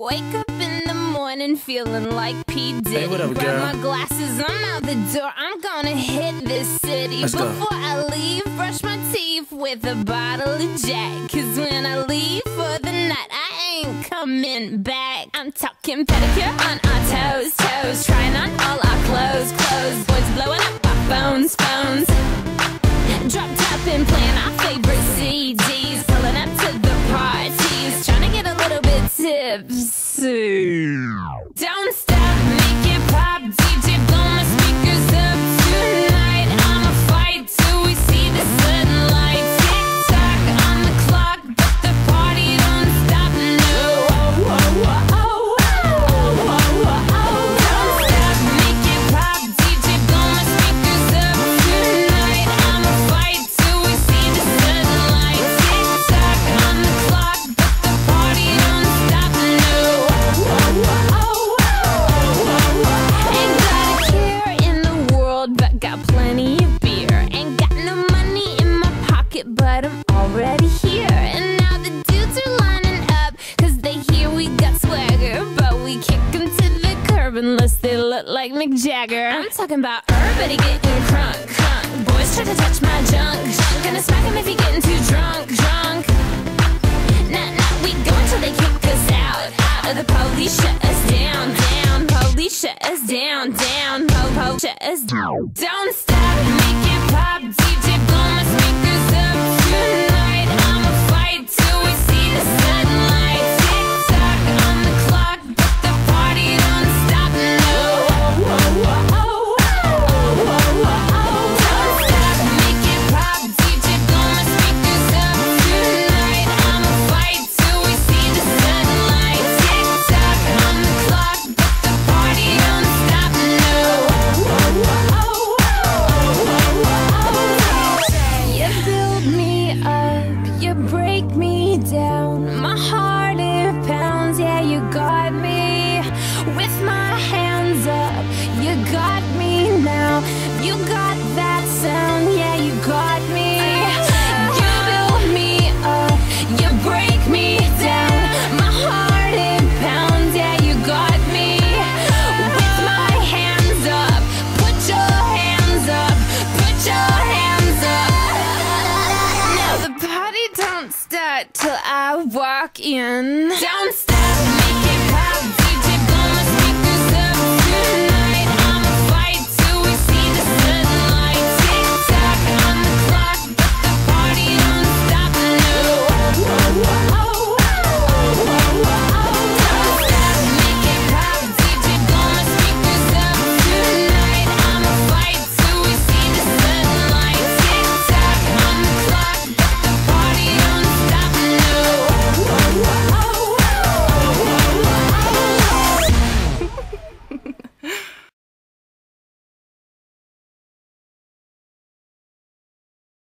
Wake up in the morning feeling like P. Diddy. Hey, what up, Grab girl? my glasses, I'm out the door. I'm gonna hit this city. Let's go. Before I leave, brush my teeth with a bottle of Jack. Cause when I leave for the night, I ain't coming back. I'm talking pedicure on our toes, toes. Trying on all our clothes, clothes. Boys blowing up our phones, phones. Drop top and playing our favorite CDs. Pulling up to the parties. Trying to get a little bit tipsy. Don't stop, make it pop. DJ, blow my speakers up tonight. I'ma fight till we see the sunlight. Tick tock on the clock, but the party don't stop. No. Don't stop, make it pop. DJ, blow my speakers up tonight. I'ma fight till we see the sunlight. Tick tock on the clock, but the party don't stop. No. Ain't got a care in the world, but got plenty of beer. Ain't got no money in my pocket, but I'm already here. And now the dudes are lining up, cause they hear we got swagger. But we kick them to the curb unless they look like Mick Jagger. I'm talking about everybody getting crunk, crunk. Boys try to touch my junk, junk. Gonna smack him if he getting too drunk, drunk. Nah, we go until they kick us out, out. Or the police shut us down, down. Police shut us down, down. Po, shut us down. Don't stop, make it pop. DJ, blow my speakers up tonight. I'ma fight till we see the sunlight. Tick tock on the clock, but the party don't stop. No. Don't stop, make it pop. DJ, blow my speakers up tonight. I'ma fight till we see the sunlight. Tick tock on the clock, but the party don't stop. No. You build me up, you break me down. My heart it pounds, yeah, you got me. With my hands up, you got me now. You got that sound, yeah, you got me. You build me up, you break me down. My heart it pounds, yeah, you got me. With my hands up, put your hands up, put your hands up. Now the party don't start till I walk in. Don't